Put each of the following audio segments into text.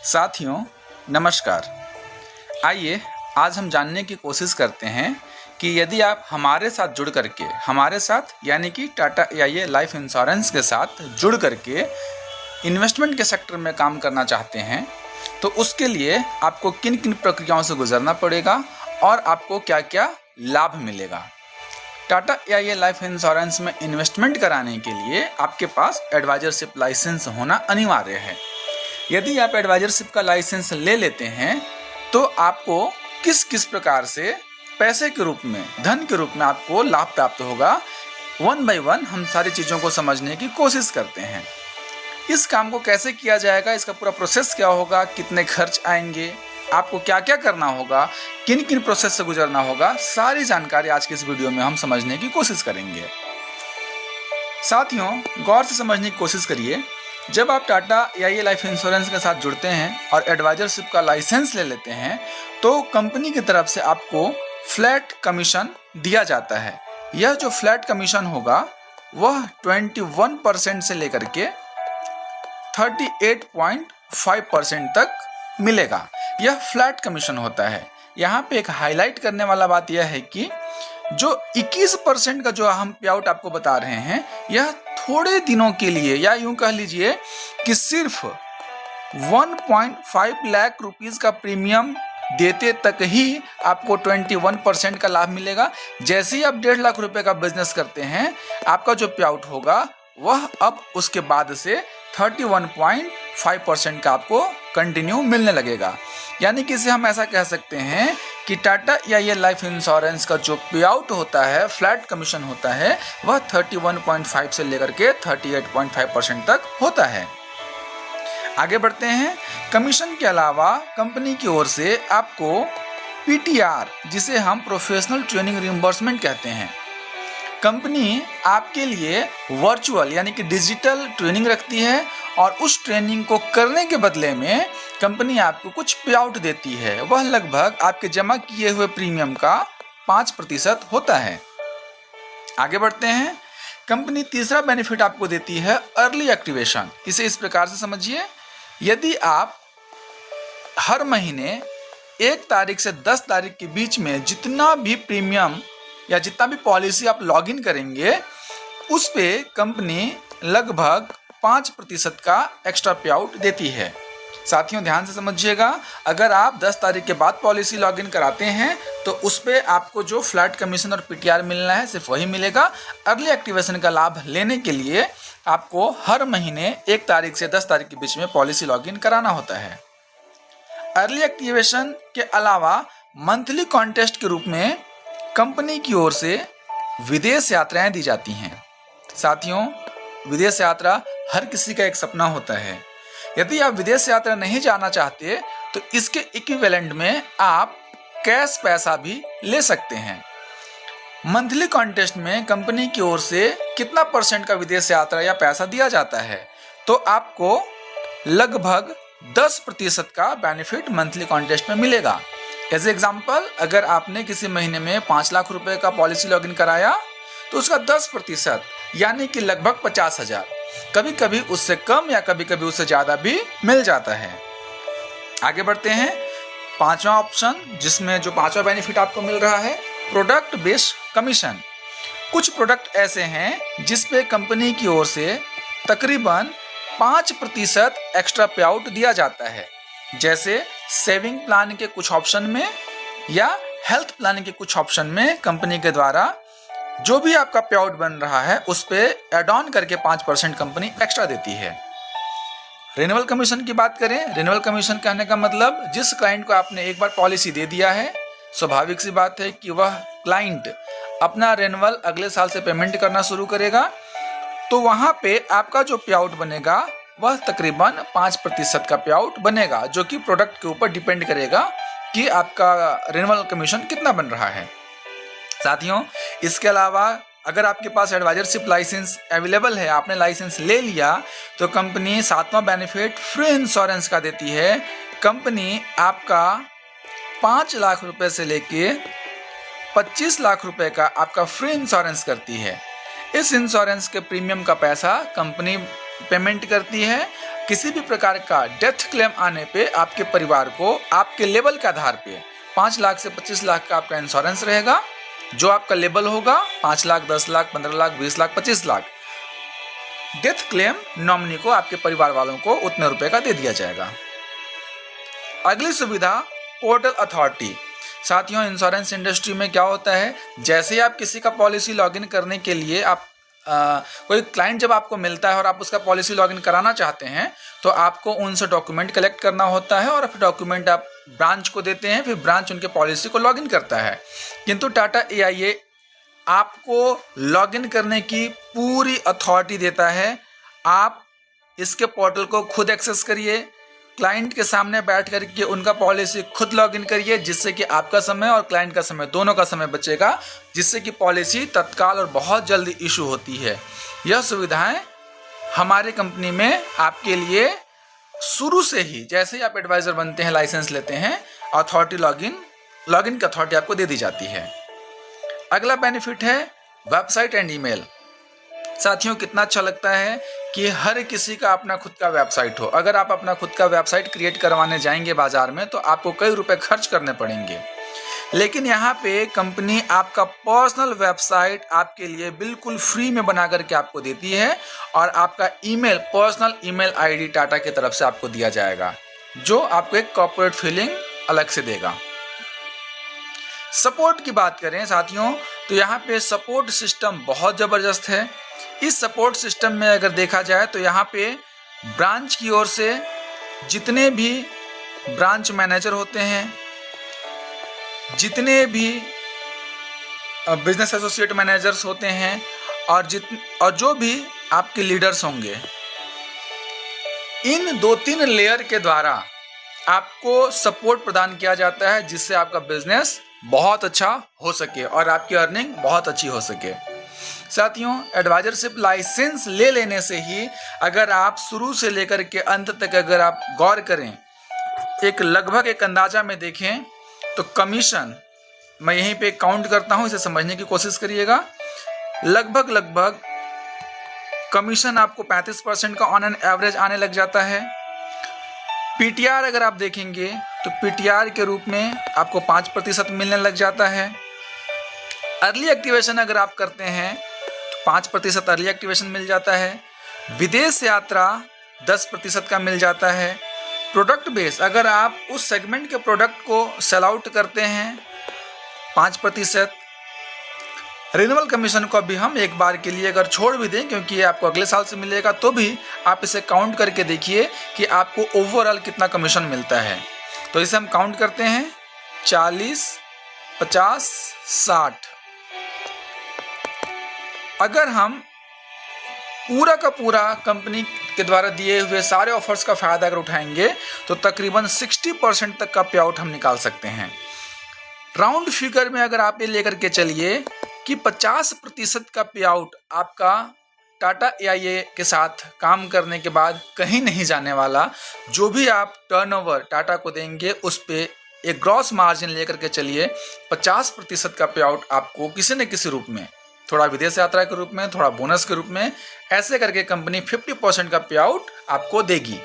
साथियों नमस्कार। आइए आज हम जानने की कोशिश करते हैं कि यदि आप हमारे साथ जुड़ करके हमारे साथ यानी कि टाटा AIA लाइफ इंश्योरेंस के साथ जुड़ करके इन्वेस्टमेंट के सेक्टर में काम करना चाहते हैं तो उसके लिए आपको किन किन प्रक्रियाओं से गुजरना पड़ेगा और आपको क्या क्या लाभ मिलेगा। टाटा AIA लाइफ इंश्योरेंस में इन्वेस्टमेंट कराने के लिए आपके पास एडवाइजरशिप लाइसेंस होना अनिवार्य है। यदि आप एडवाइजरशिप का लाइसेंस ले लेते हैं तो आपको किस किस प्रकार से पैसे के रूप में, धन के रूप में आपको लाभ प्राप्त होगा, वन बाय वन हम सारी चीज़ों को समझने की कोशिश करते हैं। इस काम को कैसे किया जाएगा, इसका पूरा प्रोसेस क्या होगा, कितने खर्च आएंगे, आपको क्या क्या करना होगा, किन किन प्रोसेस से गुजरना होगा, सारी जानकारी आज के इस वीडियो में हम समझने की कोशिश करेंगे। साथियों गौर से समझने की कोशिश करिए। जब आप टाटा AIA लाइफ इंश्योरेंस के साथ जुड़ते हैं और एडवाइजरशिप का लाइसेंस ले लेते हैं तो कंपनी की तरफ से आपको फ्लैट कमीशन दिया जाता है। यह जो फ्लैट कमीशन होगा वह 21% से लेकर के 38.5% तक मिलेगा। यह फ्लैट कमीशन होता है। यहाँ पे एक हाईलाइट करने वाला बात यह है कि जो 21% का जो हम पे आउट आपको बता रहे हैं यह थोड़े दिनों के लिए, या यूं कह लीजिए कि सिर्फ 1.5 लाख रुपीस का प्रीमियम देते तक ही आपको 21% का लाभ मिलेगा। जैसे ही आप 1.5 लाख रुपए का बिजनेस करते हैं आपका जो पे आउट होगा वह अब उसके बाद से 31.5% का आपको कंटिन्यू मिलने लगेगा। यानी कि इसे हम ऐसा कह सकते हैं कि टाटा AIA लाइफ इंश्योरेंस का जो पे आउट होता है, फ्लैट कमीशन होता है, वह 31.5 से लेकर के 38.5% तक होता है। आगे बढ़ते हैं। कमीशन के अलावा कंपनी की ओर से आपको PTR, जिसे हम प्रोफेशनल ट्रेनिंग रिइंबर्समेंट कहते हैं, कंपनी आपके लिए वर्चुअल यानी कि डिजिटल ट्रेनिंग रखती है और उस ट्रेनिंग को करने के बदले में कंपनी आपको कुछ पे आउट देती है। वह लगभग आपके जमा किए हुए प्रीमियम का 5% होता है। आगे बढ़ते हैं। कंपनी तीसरा बेनिफिट आपको देती है अर्ली एक्टिवेशन। इसे इस प्रकार से समझिए, यदि आप हर महीने 1 तारीख से 10 तारीख के बीच में जितना भी प्रीमियम या जितना भी पॉलिसी आप लॉगिन करेंगे उस पे कंपनी लगभग 5% का एक्स्ट्रा पे आउट देती है। साथियों ध्यान से समझिएगा, अगर आप 10 तारीख के बाद पॉलिसी लॉगिन कराते हैं तो उस पे आपको जो फ्लैट कमीशन और PTR मिलना है सिर्फ वही मिलेगा। अर्ली एक्टिवेशन का लाभ लेने के लिए आपको हर महीने 1 तारीख से 10 तारीख के बीच में पॉलिसी लॉगिन कराना होता है। अर्ली एक्टिवेशन के अलावा मंथली कॉन्टेस्ट के रूप में कंपनी की ओर से विदेश यात्राएं दी जाती हैं। साथियों विदेश यात्रा हर किसी का एक सपना होता है। यदि आप विदेश यात्रा नहीं जाना चाहते तो इसके इक्विवेलेंट में आप कैश पैसा भी ले सकते हैं। मंथली कॉन्टेस्ट में कंपनी की ओर से कितना % का विदेश यात्रा या पैसा दिया जाता है तो आपको लगभग 10% का बेनिफिट मंथली कॉन्टेस्ट में मिलेगा। एज एग्जाम्पल, अगर आपने किसी महीने में 5 लाख रुपए का पॉलिसी लॉगिन कराया तो उसका 10% यानी कि लगभग 50,000, कभी कभी उससे कम या कभी कभी उससे ज़्यादा भी मिल जाता है। आगे बढ़ते हैं। पांचवा ऑप्शन, जिसमें जो पांचवा बेनिफिट आपको मिल रहा है, प्रोडक्ट बेस्ड कमीशन। कुछ प्रोडक्ट ऐसे हैं जिस पे कंपनी की ओर से तकरीबन 5% एक्स्ट्रा पे आउट दिया जाता है। जैसे सेविंग प्लान के कुछ ऑप्शन में या हेल्थ प्लान के कुछ ऑप्शन में कंपनी के द्वारा जो भी आपका पे आउट बन रहा है उस पे एड ऑन करके 5% कंपनी एक्स्ट्रा देती है। रिन्यूअल कमीशन की बात करें, रिन्यूअल कमीशन कहने का मतलब जिस क्लाइंट को आपने एक बार पॉलिसी दे दिया है, स्वाभाविक सी बात है कि वह क्लाइंट अपना रिन्यूअल अगले साल से पेमेंट करना शुरू करेगा, तो वहां पे आपका जो पे आउट बनेगा वह तकरीबन 5% का पे आउट बनेगा, जो कि प्रोडक्ट के ऊपर डिपेंड करेगा कि आपका रिन्यूअल कमीशन कितना बन रहा है। साथियों इसके अलावा अगर आपके पास एडवाइजरशिप लाइसेंस अवेलेबल है, आपने लाइसेंस ले लिया, तो कंपनी 7वां बेनिफिट फ्री इंश्योरेंस का देती है। कंपनी आपका 5 लाख रुपए से लेके 25 लाख रुपए का आपका फ्री इंश्योरेंस करती है। इस इंश्योरेंस के प्रीमियम का पैसा कंपनी पेमेंट करती है किसी भी प्रकार का डेथ क्लेम आने पे आपके परिवार को आपके लेवल के आधार पे 5 लाख से 25 लाख का आपका इंश्योरेंस रहेगा। जो आपका लेवल होगा 5 lakh, 10 lakh, 15 lakh, 20 lakh, 25 lakh, death claim nominee को, आपके परिवार वालों को उतने रुपए का दे दिया जाएगा। अगली सुविधा पोर्टल अथॉरिटी। साथियों, इंश्योरेंस इंडस्ट्री में क्या होता है, जैसे ही आप किसी का पॉलिसी लॉगिन करने के लिए आप कोई क्लाइंट जब आपको मिलता है और आप उसका पॉलिसी लॉगिन कराना चाहते हैं तो आपको उनसे डॉक्यूमेंट कलेक्ट करना होता है और फिर डॉक्यूमेंट आप ब्रांच को देते हैं, फिर ब्रांच उनके पॉलिसी को लॉगिन करता है। किंतु टाटा AIA आपको लॉगिन करने की पूरी अथॉरिटी देता है। आप इसके पोर्टल को खुद एक्सेस करिए, क्लाइंट के सामने बैठ करके उनका पॉलिसी खुद लॉगिन करिए, जिससे कि आपका समय और क्लाइंट का समय, दोनों का समय बचेगा, जिससे कि पॉलिसी तत्काल और बहुत जल्दी इशू होती है। यह सुविधाएं हमारे कंपनी में आपके लिए शुरू से ही, जैसे ही आप एडवाइजर बनते हैं, लाइसेंस लेते हैं, अथॉरिटी लॉगिन की अथॉरिटी आपको दे दी जाती है। अगला बेनिफिट है वेबसाइट एंड ईमेल। साथियों, कितना अच्छा लगता है कि हर किसी का अपना खुद का वेबसाइट हो। अगर आप अपना खुद का वेबसाइट क्रिएट करवाने जाएंगे बाजार में तो आपको कई रुपए खर्च करने पड़ेंगे, लेकिन यहाँ पे कंपनी आपका पर्सनल वेबसाइट आपके लिए बिल्कुल फ्री में बना करके आपको देती है और आपका email, personal email ID Tata की तरफ से आपको दिया जाएगा, जो आपको एक कॉर्पोरेट फीलिंग अलग से देगा। सपोर्ट की बात करें साथियों, तो यहाँ पे सपोर्ट सिस्टम बहुत ज़बरदस्त है। इस सपोर्ट सिस्टम में अगर देखा जाए तो यहाँ पे ब्रांच की ओर से जितने भी ब्रांच मैनेजर होते हैं, जितने भी बिजनेस एसोसिएट मैनेजर्स होते हैं और जो भी आपके लीडर्स होंगे, इन 2-3 लेयर के द्वारा आपको सपोर्ट प्रदान किया जाता है, जिससे आपका बिजनेस बहुत अच्छा हो सके और आपकी अर्निंग बहुत अच्छी हो सके। साथियों, एडवाइजरशिप लाइसेंस ले लेने से ही अगर आप शुरू से लेकर के अंत तक अगर आप गौर करें, एक लगभग एक अंदाजा में देखें तो कमीशन, मैं यहीं पे काउंट करता हूं, इसे समझने की कोशिश करिएगा। लगभग कमीशन आपको 35% का ऑन एन एवरेज आने लग जाता है। PTR अगर आप देखेंगे तो PTR के रूप में आपको 5% मिलने लग जाता है। अर्ली एक्टिवेशन अगर आप करते हैं तो 5% अर्ली एक्टिवेशन मिल जाता है। विदेश यात्रा 10% का मिल जाता है। प्रोडक्ट बेस, अगर आप उस सेगमेंट के प्रोडक्ट को सेल आउट करते हैं, 5%। रिन्यूअल कमीशन को भी हम एक बार के लिए अगर छोड़ भी दें, क्योंकि ये आपको अगले साल से मिलेगा, तो भी आप इसे काउंट करके देखिए कि आपको ओवरऑल कितना कमीशन मिलता है। तो इसे हम काउंट करते हैं, 40, 50, 60। अगर हम पूरा का पूरा कंपनी के द्वारा दिए हुए सारे ऑफर्स का फायदा अगर उठाएंगे तो तकरीबन 60% तक का पे आउट हम निकाल सकते हैं। राउंड फिगर में अगर आप ये लेकर के चलिए कि 50% का पे आउट आपका टाटा AIA के साथ काम करने के बाद कहीं नहीं जाने वाला, जो भी आप टर्नओवर टाटा को देंगे उस पे एक ग्रॉस मार्जिन लेकर के चलिए, 50% का पे आउट आपको किसी न किसी रूप में, थोड़ा विदेश यात्रा के रूप में, थोड़ा बोनस के रूप में, ऐसे करके कंपनी 50% का पे आउट आपको देगी।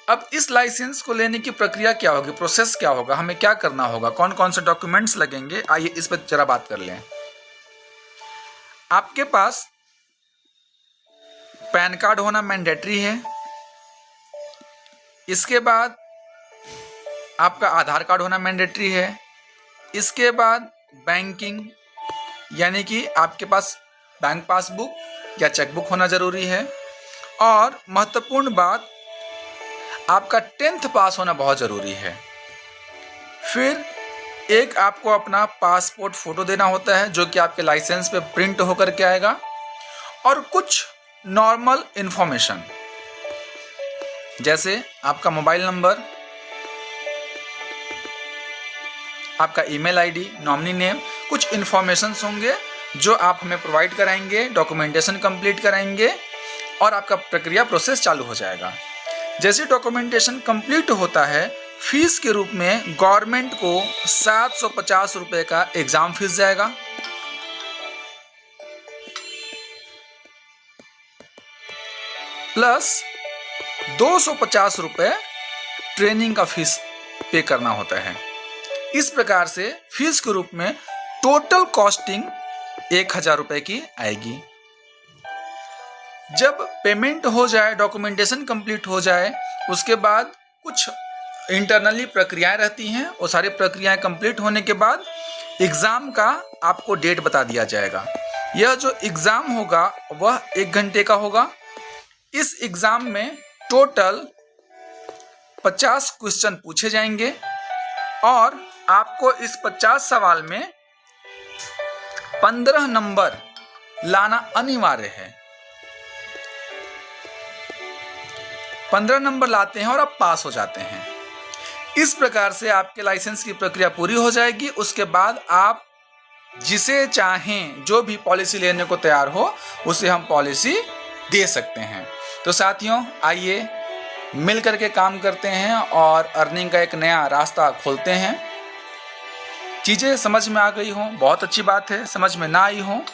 अब इस लाइसेंस को लेने की प्रक्रिया क्या होगी, प्रोसेस क्या होगा, हमें क्या करना होगा, कौन कौन से डॉक्यूमेंट्स लगेंगे, आइए इस पर जरा बात कर लें। आपके पास पैन कार्ड होना मैंडेटरी है। इसके बाद आपका आधार कार्ड होना मैंडेटरी है। इसके बाद बैंकिंग, यानी कि आपके पास बैंक पासबुक या चेकबुक होना जरूरी है। और महत्वपूर्ण बात, आपका 10th पास होना बहुत जरूरी है। फिर एक आपको अपना पासपोर्ट फोटो देना होता है, जो कि आपके लाइसेंस पे प्रिंट होकर के आएगा, और कुछ नॉर्मल इंफॉर्मेशन जैसे आपका मोबाइल नंबर, आपका ईमेल आईडी, नॉमिनी नेम, कुछ इन्फॉर्मेशंस होंगे जो आप हमें प्रोवाइड कराएंगे, डॉक्यूमेंटेशन कंप्लीट कराएंगे और आपका प्रक्रिया प्रोसेस चालू हो जाएगा। जैसे डॉक्यूमेंटेशन कंप्लीट होता है, फीस के रूप में गवर्नमेंट को 750 रुपये का एग्जाम फीस जाएगा। प्लस 250 रुपये ट्रेनिंग का फीस पे करना होता है। इस प्रकार से फीस के रूप में टोटल कॉस्टिंग 1000 रुपये की आएगी। जब पेमेंट हो जाए, डॉक्यूमेंटेशन कंप्लीट हो जाए, उसके बाद कुछ इंटरनली प्रक्रियाएं रहती हैं। वो सारी प्रक्रियाएं कंप्लीट होने के बाद एग्ज़ाम का आपको डेट बता दिया जाएगा। यह जो एग्ज़ाम होगा वह 1 घंटे का होगा। इस एग्ज़ाम में टोटल 50 क्वेश्चन पूछे जाएंगे और आपको इस 50 सवाल में 15 नंबर लाना अनिवार्य है। 15 नंबर लाते हैं और आप पास हो जाते हैं। इस प्रकार से आपके लाइसेंस की प्रक्रिया पूरी हो जाएगी। उसके बाद आप जिसे चाहें, जो भी पॉलिसी लेने को तैयार हो, उसे हम पॉलिसी दे सकते हैं। तो साथियों, आइए मिल करके काम करते हैं और अर्निंग का एक नया रास्ता खोलते हैं। चीज़ें समझ में आ गई हों, बहुत अच्छी बात है। समझ में ना आई हो,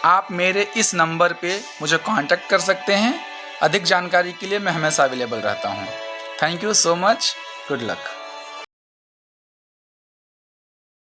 आप मेरे इस नंबर पे मुझे कांटेक्ट कर सकते हैं। अधिक जानकारी के लिए मैं हमेशा अवेलेबल रहता हूँ। Thank you so much. Good luck.